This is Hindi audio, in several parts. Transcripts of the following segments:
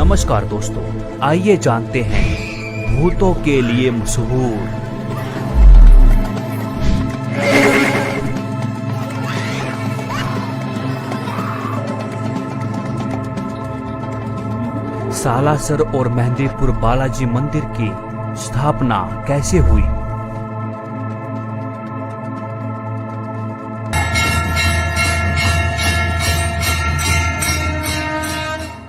नमस्कार दोस्तों, आइए जानते हैं भूतों के लिए मशहूर सालासर और मेहंदीपुर बालाजी मंदिर की स्थापना कैसे हुई।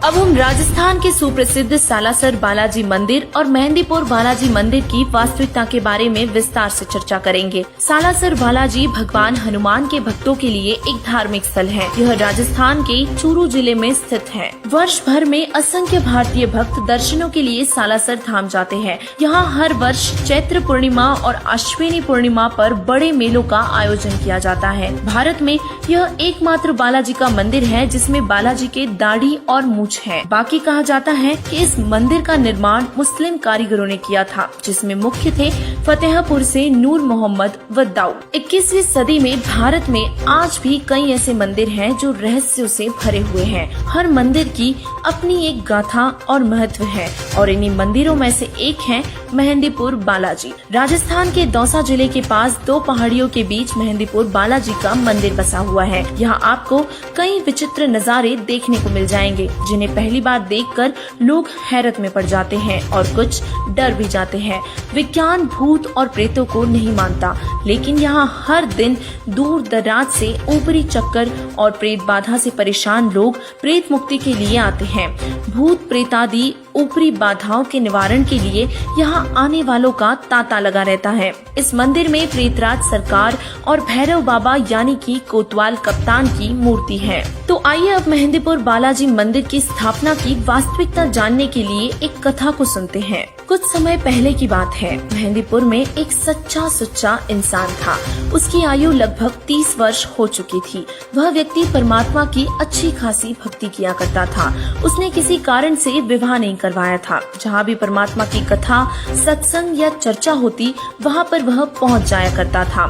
अब हम राजस्थान के सुप्रसिद्ध सालासर बालाजी मंदिर और मेहंदीपुर बालाजी मंदिर की वास्तविकता के बारे में विस्तार से चर्चा करेंगे। सालासर बालाजी भगवान हनुमान के भक्तों के लिए एक धार्मिक स्थल है। यह राजस्थान के चूरू जिले में स्थित है। वर्ष भर में असंख्य भारतीय भक्त दर्शनों के लिए सालासर धाम जाते हैं। यहाँ हर वर्ष चैत्र पूर्णिमा और अश्विनी पूर्णिमा पर बड़े मेलों का आयोजन किया जाता है। भारत में यह एकमात्र बालाजी का मंदिर है जिसमें बालाजी के दाढ़ी और मूछ है। बाकी कहा जाता है कि इस मंदिर का निर्माण मुस्लिम कारीगरों ने किया था, जिसमें मुख्य थे फतेहपुर से नूर मोहम्मद व दाऊद। 21वीं सदी में भारत में आज भी कई ऐसे मंदिर हैं जो रहस्यों से भरे हुए हैं। हर मंदिर की अपनी एक गाथा और महत्व है और इन्हीं मंदिरों में से एक है मेहंदीपुर बालाजी। राजस्थान के दौसा जिले के पास दो पहाड़ियों के बीच मेहंदीपुर बालाजी का मंदिर बसा हुआ है। यहाँ आपको कई विचित्र नज़ारे देखने को मिल जाएंगे, जिन्हें पहली बार देखकर लोग हैरत में पड़ जाते हैं और कुछ डर भी जाते हैं। विज्ञान भूत और प्रेतों को नहीं मानता, लेकिन यहाँ हर दिन दूर दराज से ऊपरी चक्कर और प्रेत बाधा से परेशान लोग प्रेत मुक्ति के लिए आते हैं। भूत प्रेत आदि ऊपरी बाधाओं के निवारण के लिए यहाँ आने वालों का तांता लगा रहता है। इस मंदिर में प्रेतराज सरकार और भैरव बाबा यानी कि कोतवाल कप्तान की मूर्ति है। तो आइए अब मेहंदीपुर बालाजी मंदिर की स्थापना की वास्तविकता जानने के लिए एक कथा को सुनते हैं। कुछ समय पहले की बात है। मेहंदीपुर में एक सच्चा सुच्चा इंसान था। उसकी आयु लगभग 30 वर्ष हो चुकी थी। वह व्यक्ति परमात्मा की अच्छी खासी भक्ति किया करता था। उसने किसी कारण से विवाह नहीं करवाया था। जहाँ भी परमात्मा की कथा, सत्संग या चर्चा होती, वहाँ पर वह पहुँच जाया करता था।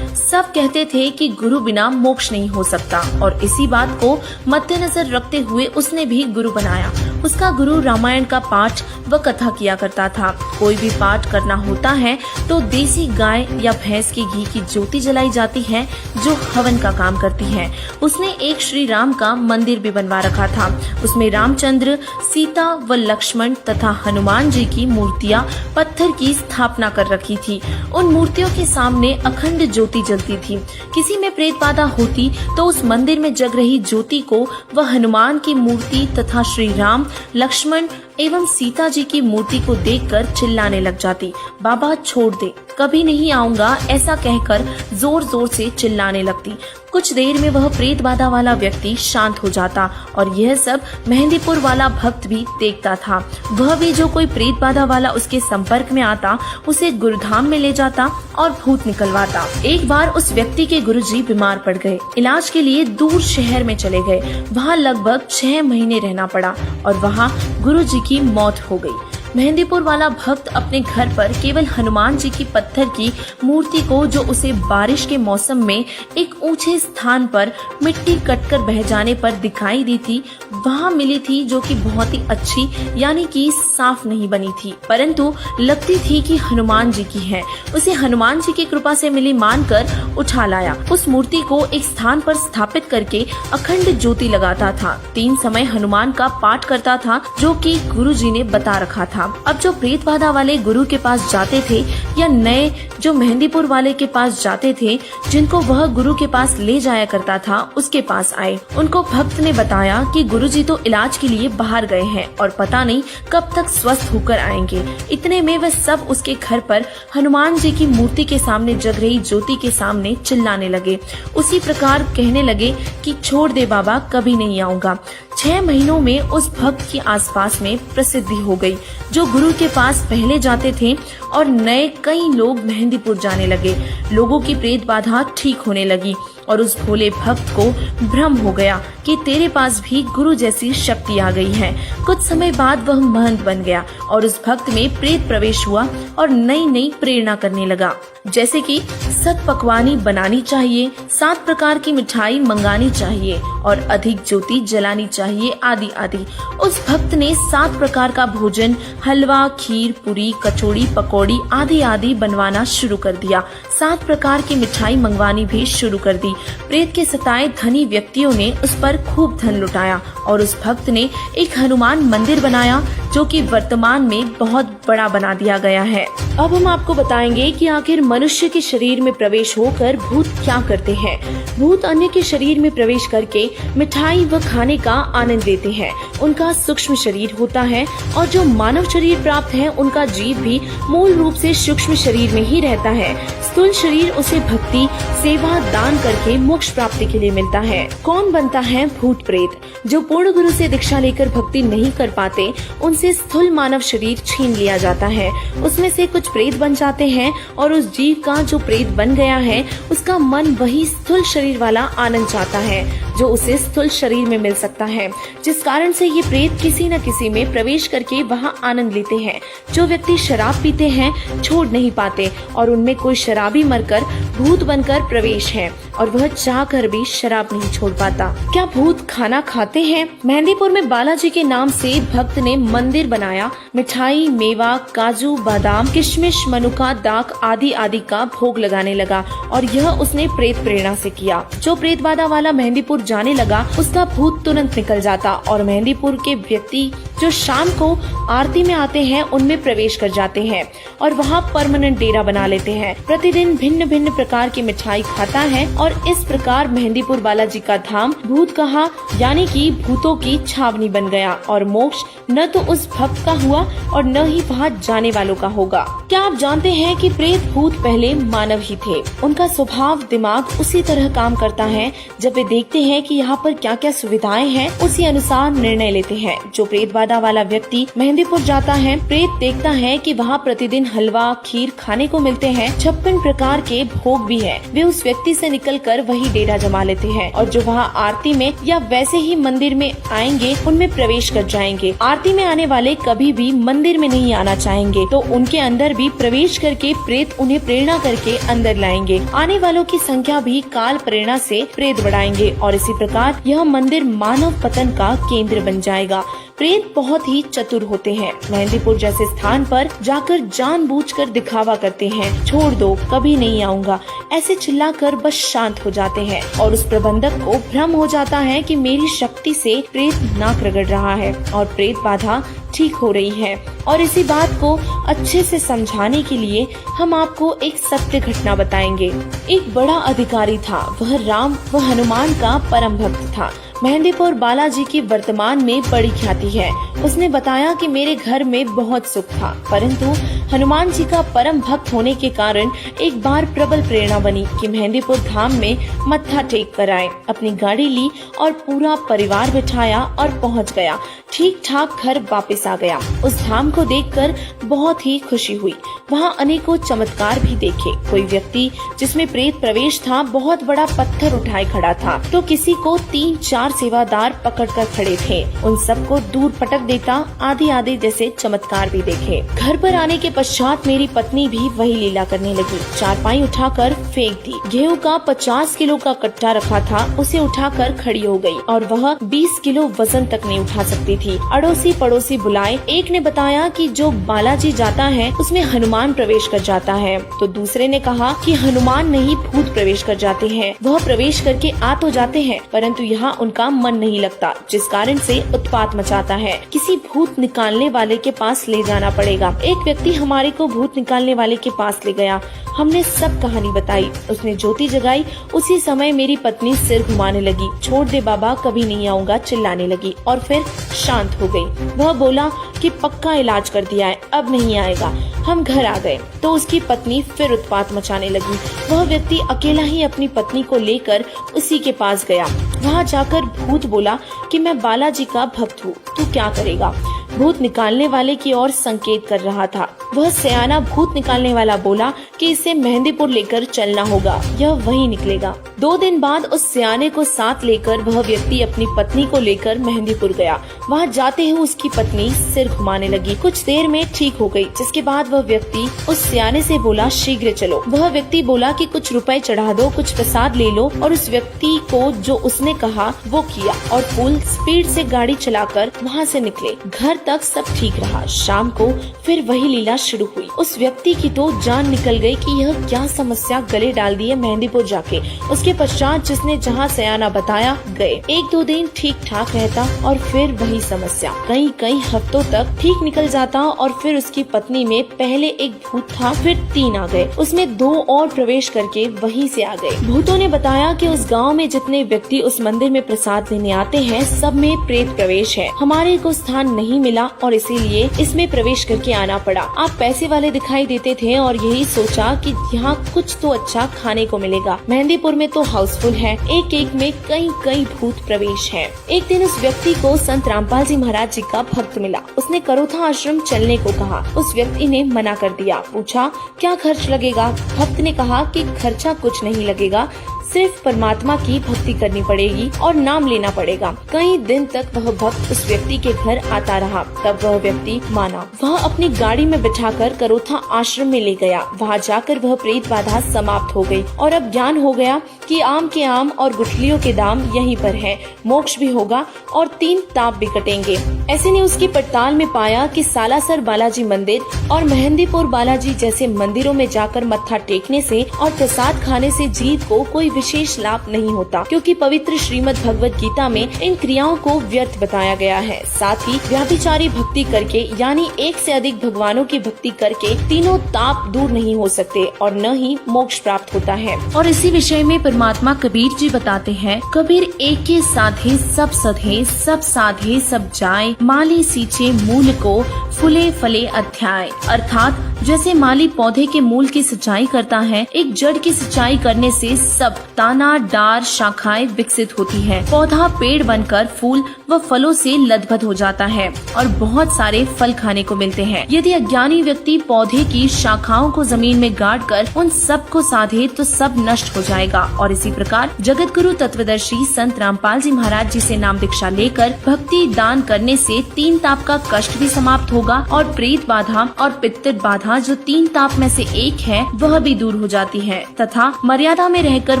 सब कहते थे कि गुरु बिना मोक्ष नहीं हो सकता और इसी बात को मद्देनजर रखते हुए उसने भी गुरु बनाया। उसका गुरु रामायण का पाठ व कथा किया करता था। कोई भी पाठ करना होता है तो देसी गाय या भैंस के घी की ज्योति जलाई जाती है जो हवन का काम करती है। उसने एक श्री राम का मंदिर भी बनवा रखा था। उसमें रामचंद्र, सीता व लक्ष्मण तथा हनुमान जी की मूर्तियां पत्थर की स्थापना कर रखी थी। उन मूर्तियों के सामने अखंड ज्योति जलती थी। किसी में प्रेत बाधा होती तो उस मंदिर में जग रही ज्योति को वह हनुमान की मूर्ति तथा श्री राम, लक्ष्मण एवं सीता जी की मूर्ति को देखकर चिल्लाने लग जाती। बाबा छोड़ दे, कभी नहीं आऊंगा, ऐसा कहकर जोर जोर से चिल्लाने लगती। कुछ देर में वह प्रेत बाधा वाला व्यक्ति शांत हो जाता और यह सब मेहंदीपुर वाला भक्त भी देखता था। वह भी जो कोई प्रेत बाधा वाला उसके संपर्क में आता, उसे गुरुधाम में ले जाता और भूत निकलवाता। एक बार उस व्यक्ति के गुरुजी बीमार पड़ गए। इलाज के लिए दूर शहर में चले गए। वहाँ लगभग 6 महीने रहना पड़ा और वहाँ गुरुजी की मौत हो गई। मेहंदीपुर वाला भक्त अपने घर पर केवल हनुमान जी की पत्थर की मूर्ति को, जो उसे बारिश के मौसम में एक ऊंचे स्थान पर मिट्टी कटकर बह जाने पर दिखाई दी थी, वहाँ मिली थी, जो कि बहुत ही अच्छी यानी कि साफ नहीं बनी थी, परंतु लगती थी कि हनुमान जी की है। उसे हनुमान जी की कृपा से मिली मानकर उठा लाया। उस मूर्ति को एक स्थान पर स्थापित करके अखंड ज्योति लगाता था। 3 समय हनुमान का पाठ करता था, जो कि गुरु जी ने बता रखा था। अब जो प्रेत बाधा वाले गुरु के पास जाते थे या नए जो मेहंदीपुर वाले के पास जाते थे, जिनको वह गुरु के पास ले जाया करता था, उसके पास आए। उनको भक्त ने बताया कि गुरुजी तो इलाज के लिए बाहर गए हैं और पता नहीं कब तक स्वस्थ होकर आएंगे। इतने में वह सब उसके घर पर हनुमान जी की मूर्ति के सामने जग रही ज्योति के सामने चिल्लाने लगे। उसी प्रकार कहने लगे कि छोड़ दे बाबा, कभी नहीं आऊंगा। 6 महीनों में उस भक्त के आसपास में प्रसिद्धि हो गई। जो गुरु के पास पहले जाते थे और नए कई लोग मेहंदीपुर जाने लगे। लोगों की प्रेत बाधा ठीक होने लगी। और उस भोले भक्त को भ्रम हो गया कि तेरे पास भी गुरु जैसी शक्ति आ गई है। कुछ समय बाद वह महंत बन गया और उस भक्त में प्रेत प्रवेश हुआ और नई नई प्रेरणा करने लगा, जैसे कि 7 पकवानी बनानी चाहिए, 7 प्रकार की मिठाई मंगानी चाहिए और अधिक ज्योति जलानी चाहिए आदि आदि। उस भक्त ने 7 प्रकार का भोजन, हलवा, खीर, पूरी, कचौड़ी, पकौड़ी आदि आदि बनवाना शुरू कर दिया। 7 प्रकार की मिठाई मंगवानी भी शुरू कर दी। प्रेत के सताए धनी व्यक्तियों ने उस पर खूब धन लुटाया और उस भक्त ने एक हनुमान मंदिर बनाया, जो कि वर्तमान में बहुत बड़ा बना दिया गया है। अब हम आपको बताएंगे कि आखिर मनुष्य के शरीर में प्रवेश होकर भूत क्या करते हैं। भूत अन्य के शरीर में प्रवेश करके मिठाई व खाने का आनंद लेते हैं। उनका सूक्ष्म शरीर होता है और जो मानव शरीर प्राप्त है उनका जीव भी मूल रूप से सूक्ष्म शरीर में ही रहता है। स्थूल शरीर उसे भक्ति, सेवा, दान करके मोक्ष प्राप्ति के लिए मिलता है। कौन बनता है भूत प्रेत? जो पूर्ण गुरु से दीक्षा लेकर भक्ति नहीं कर पाते, उनसे स्थूल मानव शरीर छीन लिया जाता है। उसमें से कुछ प्रेत बन जाते हैं और उस जीव का जो प्रेत बन गया है उसका मन वही स्थूल शरीर वाला आनंद चाहता है जो उसे स्थूल शरीर में मिल सकता है, जिस कारण से ये प्रेत किसी न किसी में प्रवेश करके वहाँ आनंद लेते हैं। जो व्यक्ति शराब पीते हैं छोड़ नहीं पाते और उनमें कोई शराबी मरकर भूत बनकर प्रवेश है और वह चाह कर भी शराब नहीं छोड़ पाता। क्या भूत खाना खाते हैं? मेहंदीपुर में बालाजी के नाम से भक्त ने मंदिर बनाया। मिठाई, मेवा, काजू, बादाम, किशमिश, मनुका, दाक आदि आदि का भोग लगाने लगा और यह उसने प्रेत प्रेरणा से किया। जो प्रेत बाधा वाला मेहंदीपुर जाने लगा उसका भूत तुरंत निकल जाता और मेहंदीपुर के व्यक्ति जो शाम को आरती में आते हैं उनमें प्रवेश कर जाते हैं और वहाँ परमानेंट डेरा बना लेते हैं। प्रतिदिन भिन्न भिन्न प्रकार की मिठाई खाता है और इस प्रकार मेहंदीपुर बालाजी का धाम भूत कहा, यानी कि भूतों की छावनी बन गया और मोक्ष न तो उस भक्त का हुआ और न ही वहाँ जाने वालों का होगा। क्या आप जानते हैं कि प्रेत भूत पहले मानव ही थे? उनका स्वभाव, दिमाग उसी तरह काम करता है। जब वे देखते हैं कि यहाँ पर क्या क्या सुविधाएं हैं उसी अनुसार निर्णय लेते हैं। जो प्रेत बाधा वाला व्यक्ति मेहंदीपुर जाता है, प्रेत देखता है कि वहाँ प्रतिदिन हलवा, खीर खाने को मिलते हैं, 56 प्रकार के भोग भी है। वे उस व्यक्ति से निकलकर वही डेरा जमा लेते हैं और जो वहाँ आरती में या वैसे ही मंदिर में आएंगे उनमें प्रवेश कर जाएंगे। आरती में आने वाले कभी भी मंदिर में नहीं आना चाहेंगे तो उनके अंदर भी प्रवेश करके प्रेत उन्हें प्रेरणा करके अंदर लाएंगे। आने वालों की संख्या भी काल प्रेरणा से प्रेत बढ़ाएंगे और इसी प्रकार यह मंदिर मानव पतन का केंद्र बन जाएगा। प्रेत बहुत ही चतुर होते हैं। मेहंदीपुर जैसे स्थान पर जाकर जानबूझकर दिखावा करते हैं, छोड़ दो, कभी नहीं आऊंगा, ऐसे चिल्लाकर बस शांत हो जाते हैं और उस प्रबंधक को भ्रम हो जाता है कि मेरी शक्ति से प्रेत नाक रगड़ रहा है और प्रेत बाधा ठीक हो रही है। और इसी बात को अच्छे से समझाने के लिए हम आपको एक सत्य घटना बताएंगे। एक बड़ा अधिकारी था, वह राम व हनुमान का परम भक्त था। मेहंदीपुर बालाजी की वर्तमान में बड़ी ख्याति है। उसने बताया कि मेरे घर में बहुत सुख था, परंतु हनुमान जी का परम भक्त होने के कारण एक बार प्रबल प्रेरणा बनी कि मेहंदीपुर धाम में मत्था टेक कर आए। अपनी गाड़ी ली और पूरा परिवार बिठाया और पहुंच गया। ठीक ठाक घर वापस आ गया। उस धाम को देखकर बहुत ही खुशी हुई। वहाँ अनेकों चमत्कार भी देखे। कोई व्यक्ति जिसमें प्रेत प्रवेश था बहुत बड़ा पत्थर उठाए खड़ा था तो किसी को 3-4 सेवादार पकड़कर खड़े थे, उन सबको दूर पटक देता आदि आदि जैसे चमत्कार भी देखे। घर पर आने के पश्चात मेरी पत्नी भी वही लीला करने लगी। चारपाई उठाकर फेंक दी। गेहूं का 50 किलो का कट्टा रखा था, उसे उठाकर खड़ी हो गई और वह 20 किलो वजन तक नहीं उठा सकती थी। अड़ोसी पड़ोसी बुलाए। एक ने बताया कि जो बालाजी जाता है उसमें हनुमान प्रवेश कर जाता है, तो दूसरे ने कहा कि हनुमान नहीं भूत प्रवेश कर जाते हैं। वह प्रवेश करके आ तो जाते हैं परंतु यहाँ उनका मन नहीं लगता, जिस कारण से उत्पात मचाता है। किसी भूत निकालने वाले के पास ले जाना पड़ेगा। एक व्यक्ति हमारे को भूत निकालने वाले के पास ले गया। हमने सब कहानी बताई। उसने ज्योति जगाई। उसी समय मेरी पत्नी सिर घुमाने लगी। छोड़ दे बाबा, कभी नहीं आऊंगा, चिल्लाने लगी और फिर शांत हो गई। वह बोला कि पक्का इलाज कर दिया है, अब नहीं आएगा। हम घर आ गए तो उसकी पत्नी फिर उत्पात मचाने लगी। वह व्यक्ति अकेला ही अपनी पत्नी को लेकर उसी के पास गया। वहाँ जाकर भूत बोला कि मैं बालाजी का भक्त हूँ, तू क्या करेगा? भूत निकालने वाले की ओर संकेत कर रहा था। वह सयाना भूत निकालने वाला बोला कि इसे मेहंदीपुर लेकर चलना होगा, यह वही निकलेगा। 2 दिन बाद उस सयाने को साथ लेकर वह व्यक्ति अपनी पत्नी को लेकर मेहंदीपुर गया। वहाँ जाते ही उसकी पत्नी सिर घुमाने लगी। कुछ देर में ठीक हो गई, जिसके बाद वह व्यक्ति उस सयाने से बोला शीघ्र चलो। वह व्यक्ति बोला कि कुछ रुपए चढ़ा दो, कुछ प्रसाद ले लो, और उस व्यक्ति को जो उसने कहा वो किया और फुल स्पीड से गाड़ी चलाकर वहाँ से निकले। घर तक सब ठीक रहा। शाम को फिर वही लीला शुरू हुई। उस व्यक्ति की तो जान निकल गई कि यह क्या समस्या गले डाल दी है मेहंदीपुर जाके। उसके पश्चात जिसने जहाँ सयाना बताया गए। 1-2 दिन ठीक ठाक रहता और फिर वही समस्या। कई हफ्तों तक ठीक निकल जाता और फिर उसकी पत्नी में पहले एक भूत था, फिर 3 आ गए, उसमें 2 और प्रवेश करके वहीं से आ गए। भूतों ने बताया कि उस गांव में जितने व्यक्ति उस मंदिर में प्रसाद लेने आते हैं सब में प्रेत प्रवेश है। हमारे को स्थान नहीं मिला और इसीलिए इसमें प्रवेश करके आना पड़ा। आप पैसे वाले दिखाई देते थे और यही सोचा कि यहाँ कुछ तो अच्छा खाने को मिलेगा। मेहंदीपुर में तो हाउसफुल है, एक में कई भूत प्रवेश है। एक दिन उस व्यक्ति को संत रामपाल जी महाराज जी का भक्त मिला। उसने करोथा आश्रम चलने को कहा। उस व्यक्ति ने मना कर दिया। पूछा क्या खर्च लगेगा? भक्त ने कहा कि खर्चा कुछ नहीं लगेगा, सिर्फ परमात्मा की भक्ति करनी पड़ेगी और नाम लेना पड़ेगा। कई दिन तक वह भक्त उस व्यक्ति के घर आता रहा, तब वह व्यक्ति माना। वह अपनी गाड़ी में बिठाकर करोथा आश्रम में ले गया। वहाँ जाकर वह प्रेत बाधा समाप्त हो गई और अब ज्ञान हो गया कि आम के आम और गुठलियों के दाम यहीं पर है। मोक्ष भी होगा और 3 ताप भी कटेंगे। ऐसे ने उसकी पड़ताल में पाया कि सालासर बालाजी मंदिर और मेहंदीपुर बालाजी जैसे मंदिरों में जाकर मत्था टेकने से और प्रसाद खाने से जीव को कोई विशेष लाभ नहीं होता, क्योंकि पवित्र श्रीमद् भगवत गीता में इन क्रियाओं को व्यर्थ बताया गया है। साथ ही व्याभिचारी भक्ति करके यानी 1 से अधिक भगवानों की भक्ति करके तीनों ताप दूर नहीं हो सकते और न ही मोक्ष प्राप्त होता है। और इसी विषय में परमात्मा कबीर जी बताते हैं, कबीर एक के साधे सब सधे, सब साधे सब जाए, माली सींचे मूल को फूले फले अध्याय। अर्थात जैसे माली पौधे के मूल की सिंचाई करता है, एक जड़ की सिंचाई करने से सब ताना डार शाखाएं विकसित होती है। पौधा पेड़ बनकर फूल व फलों से लदबद हो जाता है और बहुत सारे फल खाने को मिलते हैं। यदि अज्ञानी व्यक्ति पौधे की शाखाओं को जमीन में गाड़ कर उन सब को साधे तो सब नष्ट हो जाएगा। और इसी प्रकार जगत गुरु तत्वदर्शी संत रामपाल जी महाराज जी से नाम दीक्षा लेकर भक्ति दान करने से 3 ताप का कष्ट भी समाप्त होगा और प्रेत बाधा और पितृ बाधा जो 3 ताप में से एक है वह भी दूर हो जाती है, तथा मर्यादा में रहकर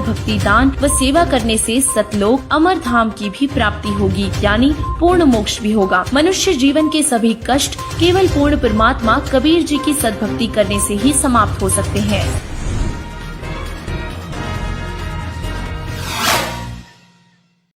भक्ति दान व सेवा करने से सतलोक अमर धाम की भी प्राप्ति होगी, यानी पूर्ण मोक्ष भी होगा। मनुष्य जीवन के सभी कष्ट केवल पूर्ण परमात्मा कबीर जी की सद्भक्ति करने से ही समाप्त हो सकते हैं।